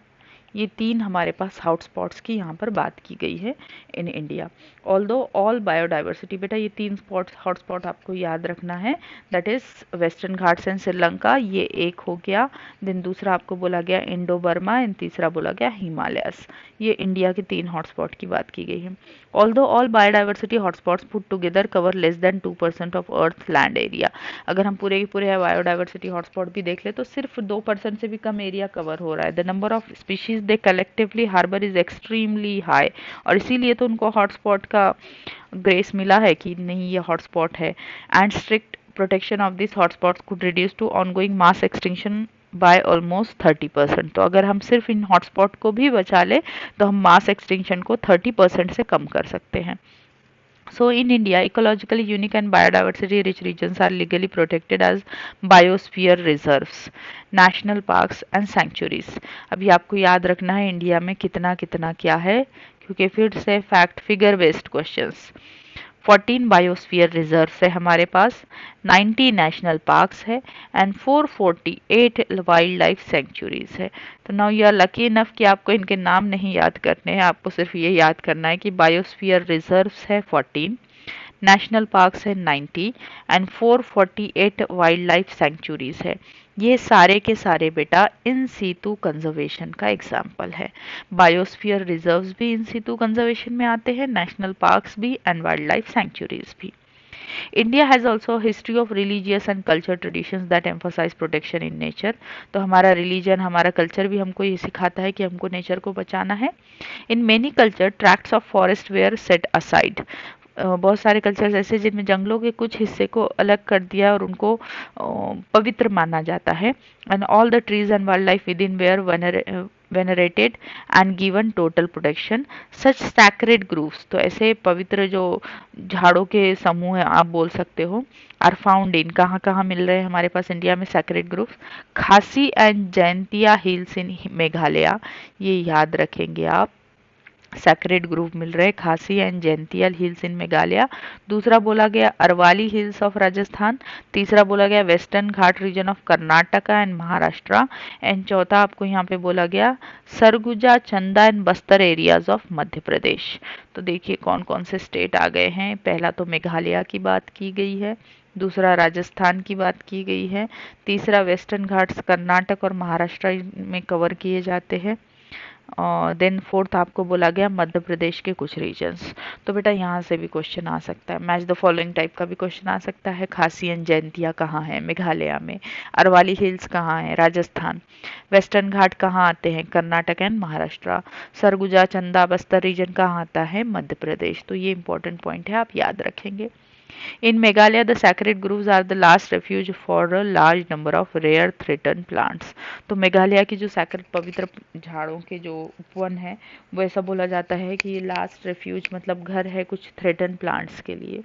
ये 3 हमारे पास हॉटस्पॉट्स की यहाँ पर बात की गई है in India. Although all biodiversity, बेटा ये 3 हॉटस्पॉट आपको याद रखना है, that is western Ghats and Sri Lanka, ये एक हो गया। देन दूसरा आपको बोला गया इंडो बर्मा एंड तीसरा बोला गया हिमालयस। ये इंडिया के 3 हॉटस्पॉट की बात की गई है। Although all biodiversity hotspots put together cover less than 2% of earth land area. अगर हम पूरे के पूरे बायोडाइवर्सिटी हॉटस्पॉट भी देख ले तो सिर्फ 2% से भी कम एरिया कवर हो रहा है। The number of species they collectively harbour is extremely high, और इसीलिए तो उनको हॉटस्पॉट का ग्रेस मिला है कि नहीं ये हॉटस्पॉट है। And strict protection of this hotspots could reduce to ongoing mass extinction by almost 30%। तो अगर हम सिर्फ इन हॉटस्पॉट को भी बचा ले तो हम मास एक्सटिंक्शन को 30% से कम कर सकते हैं। So in India, ecologically unique and biodiversity rich regions are legally protected as biosphere reserves, national parks and sanctuaries. अभी आपको याद रखना है इंडिया में कितना कितना क्या है, क्योंकि फिर से fact figure based questions. 14 biosphere reserve है हमारे पास, 90 नेशनल पार्क्स है एंड 448 वाइल्ड लाइफ सेंचुरीज है। तो now you are lucky enough कि आपको इनके नाम नहीं याद करने हैं, आपको सिर्फ ये याद करना है कि बायोस्फीयर रिजर्व्स है 14, नेशनल पार्क्स है 90 एंड 448 वाइल्ड लाइफ सेंचुरीज है। ये सारे के सारे बेटा इन सीतू कंजर्वेशन का एग्जाम्पल है। बायोस्फीयर रिजर्व्स भी इन सीतू कंजर्वेशन में आते हैं, नेशनल पार्क्स भी एंड वाइल्ड लाइफ सेंचुरीज भी। India has also a history of religious and culture traditions that emphasize protection in nature. तो हमारा रिलीजन, हमारा कल्चर भी हमको ये सिखाता है कि हमको नेचर को बचाना है। In many culture, tracts of forest were set aside. बहुत सारे कल्चर्स ऐसे जिनमें जंगलों के कुछ हिस्से को अलग कर दिया और उनको पवित्र माना जाता है। And all the trees and wild life within were venerated and given total protection. Such sacred groves, तो ऐसे पवित्र जो झाड़ों के समूह है आप बोल सकते हो, आर फाउंड इन, कहाँ कहाँ मिल रहे हैं हमारे पास इंडिया में सैक्रेड ग्रुप्स? खासी एंड जैंतिया हिल्स इन मेघालय, ये याद रखेंगे आप। सैक्रेड ग्रुव मिल रहे, खासी एंड जैंतियल हिल्स इन मेघालय। दूसरा बोला गया अरवाली हिल्स ऑफ राजस्थान। तीसरा बोला गया western ghat region of Karnataka and Maharashtra. And चौथा आपको यहाँ पे बोला गया Surguja, Chanda and Bastar areas of Madhya Pradesh. तो देखिए कौन कौन से स्टेट आ गए हैं। पहला तो मेघालय की बात की गई है, दूसरा राजस्थान की बात की गई है, तीसरा वेस्टर्न घाट्स कर्नाटक और महाराष्ट्र में कवर किए जाते हैं, और देन फोर्थ आपको बोला गया मध्य प्रदेश के कुछ रीजन्स। तो बेटा यहाँ से भी क्वेश्चन आ सकता है, मैच द फॉलोइंग टाइप का भी क्वेश्चन आ सकता है। खासी एंड जयंतिया कहाँ है? मेघालय में। अरवाली हिल्स कहाँ है? राजस्थान। वेस्टर्न घाट कहाँ आते हैं? कर्नाटक एंड महाराष्ट्र। सरगुजा, चंदा, बस्तर रीजन कहाँ आता है? मध्य प्रदेश। तो ये इंपॉर्टेंट पॉइंट है, आप याद रखेंगे। In Meghalaya, the sacred groves are the last refuge for a large number of rare threatened plants. तो मेघालय की जो सैक्रेड पवित्र झाड़ों के जो उपवन है वो ऐसा बोला जाता है कि ये लास्ट रेफ्यूज मतलब घर है कुछ थ्रेटन प्लांट्स के लिए।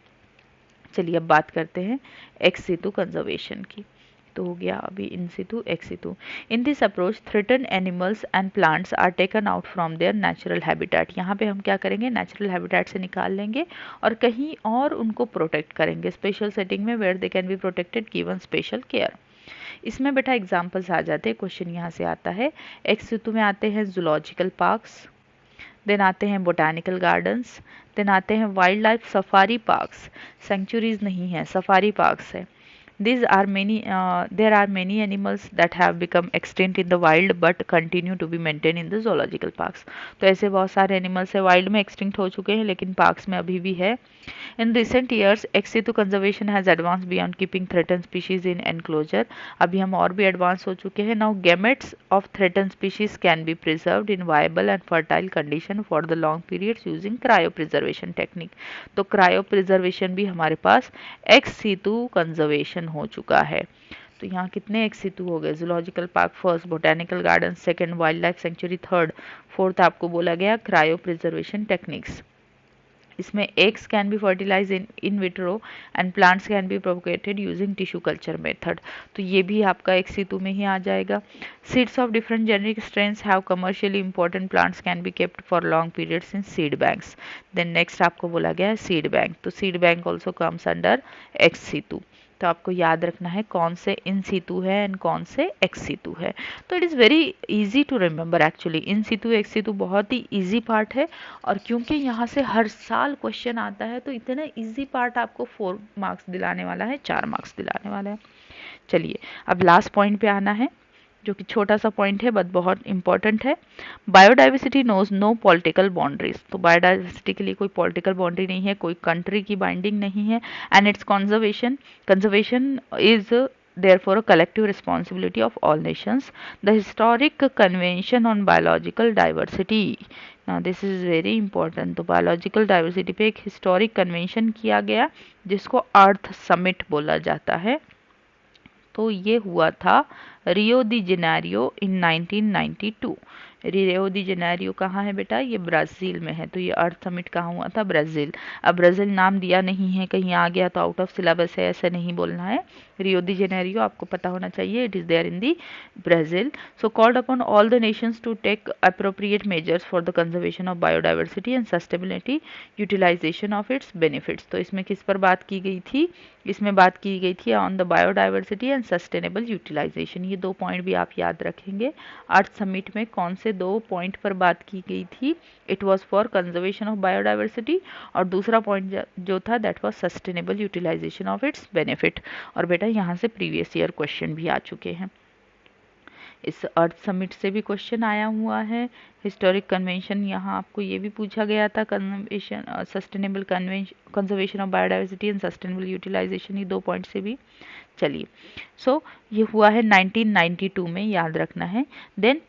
चलिए अब बात करते हैं एक्स सितु कंजर्वेशन की। तो हो गया अभी in situ ex situ. In this approach threaten animals and plants are taken out from their natural habitat. यहाँ पे हम क्या करेंगे? नेचुरल हैबिटेट से निकाल लेंगे और कहीं और उनको प्रोटेक्ट करेंगे स्पेशल सेटिंग में, where they can be protected given special care. इसमें बेटा एग्जाम्पल्स आ जाते हैं। क्वेश्चन यहाँ से आता है, एक्स सितु में आते हैं जूलॉजिकल पार्क्स, देन आते हैं बोटानिकल गार्डन्स, देन आते हैं wild life safari parks. Sanctuaries नहीं है, सफारी पार्क्स है। These are many, there are many animals that have become extinct in the wild but continue to be maintained in the zoological parks. तो ऐसे बहुत सारे animals है wild में extinct हो चुके हैं लेकिन पार्क्स में अभी भी है। In recent years, ex situ conservation has advanced beyond keeping threatened species in enclosure. अभी हम और भी एडवांस हो चुके हैं। Now gametes of threatened species can be preserved in viable and fertile condition for the long periods using cryopreservation technique. तो cryopreservation भी हमारे पास ex situ conservation हो चुका है। तो यहाँ कितने एक्स सितु हो गए? Zoological park first, botanical garden second, wild life sanctuary third, fourth आपको बोला गया क्रायो प्रिजर्वेशन टेक्निक्स। इसमें eggs can be fertilized in vitro and plants can be propagated using tissue culture method. तो ये भी आपका एक सितु में ही आ जाएगा। Seeds of different generic strains have commercially important plants can be kept for long periods in seed banks. Then next आपको बोला गया है seed bank. तो seed bank also comes under ex situ. तो आपको याद रखना है कौन से इन सितु है एंड कौन से एक्स सितु है। तो it is very easy to remember actually. In situ ex situ बहुत ही इजी पार्ट है और क्योंकि यहाँ से हर साल क्वेश्चन आता है तो इतना इजी पार्ट आपको 4 मार्क्स दिलाने वाला है, 4 मार्क्स दिलाने वाला है। चलिए अब लास्ट पॉइंट पे आना है जो कि छोटा सा पॉइंट है बट बहुत इंपॉर्टेंट है। Biodiversity knows no political boundaries. तो बायोडाइवर्सिटी के लिए कोई पॉलिटिकल बाउंड्री नहीं है, कोई कंट्री की बाइंडिंग नहीं है and it's conservation is therefore a collective responsibility of all nations. The historic convention on biological diversity, now this is very important। तो बायोलॉजिकल डाइवर्सिटी पे एक हिस्टोरिक कन्वेंशन किया गया जिसको अर्थ समिट बोला जाता है। तो ये हुआ था रियो दी जेनेरियो इन 1992। रियो दी जेनेरियो कहाँ है बेटा? ये ब्राज़ील में है। तो ये अर्थ समिट कहाँ हुआ था? ब्राज़ील। अब ब्राज़ील नाम दिया नहीं है, कहीं आ गया तो आउट ऑफ सिलेबस है, ऐसा नहीं बोलना है। रियो दी जेनेरियो आपको पता होना चाहिए, it is there in the Brazil. So called upon all the nations to take appropriate measures for the conservation of biodiversity and sustainability utilisation of its benefits. तो इसमें किस पर बात की गई थी? इसमें बात की गई थी on the biodiversity and sustainable utilisation. ये 2 पॉइंट भी आप याद रखेंगे। अर्थ समिट में कौन से 2 पॉइंट पर बात की गई थी? It was for conservation of biodiversity और दूसरा पॉइंट जो था that was sustainable utilisation of its benefit. और बेटा यहाँ से प्रीवियस ईयर क्वेश्चन भी आ चुके हैं। इस अर्थ समिट से भी क्वेश्चन आया हुआ है। हिस्टोरिक कन्वेंशन यहाँ आपको ये भी पूछा गया था, convention sustainable conservation of biodiversity and sustainable utilisation, ये 2 पॉइंट से भी। चलिए सो ये हुआ है 1992 में, याद रखना है। देन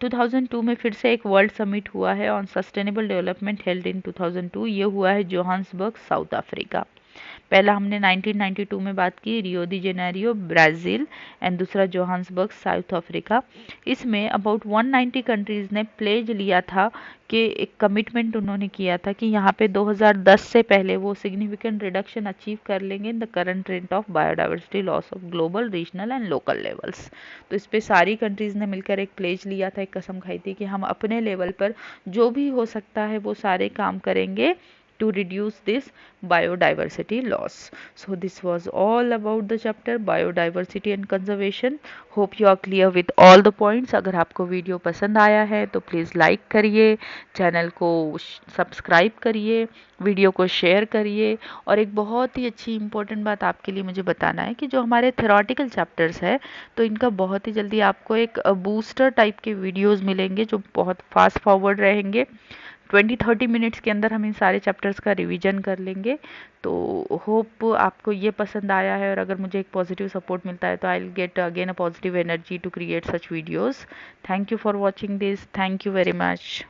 2002 में फिर से एक वर्ल्ड समिट हुआ है on sustainable development held in 2002। ये हुआ है जोहान्सबर्ग, साउथ अफ्रीका। पहला हमने 1992 में बात की रियो दी जेनेरियो ब्राज़ील एंड दूसरा जोहान्सबर्ग साउथ अफ्रीका। इसमें अबाउट 190 कंट्रीज़ ने प्लेज लिया था कि एक कमिटमेंट उन्होंने किया था कि यहाँ पे 2010 से पहले वो सिग्निफिकेंट रिडक्शन अचीव कर लेंगे in the current rate of biodiversity loss of global regional and local levels. तो इस पे सारी कंट्रीज़ ने मिलकर एक प्लेज लिया था, एक कसम खाई थी कि हम अपने लेवल पर जो भी हो सकता है वो सारे काम करेंगे to reduce this biodiversity loss. So this was all about the chapter biodiversity and conservation. Hope you are clear with all the points. अगर आपको वीडियो पसंद आया है तो प्लीज़ लाइक करिए, चैनल को सब्सक्राइब करिए, वीडियो को शेयर करिए। और एक बहुत ही अच्छी इंपॉर्टेंट बात आपके लिए मुझे बताना है कि जो हमारे थेरोटिकल चैप्टर्स है तो इनका बहुत ही जल्दी आपको एक बूस्टर टाइप के वीडियोस मिलेंगे जो बहुत फास्ट फॉरवर्ड रहेंगे। 20-30 मिनट्स के अंदर हम इन सारे चैप्टर्स का रिवीजन कर लेंगे। तो होप आपको ये पसंद आया है, और अगर मुझे एक पॉजिटिव सपोर्ट मिलता है तो I will get again a positive energy to create such videos. Thank you for watching this. Thank you very much.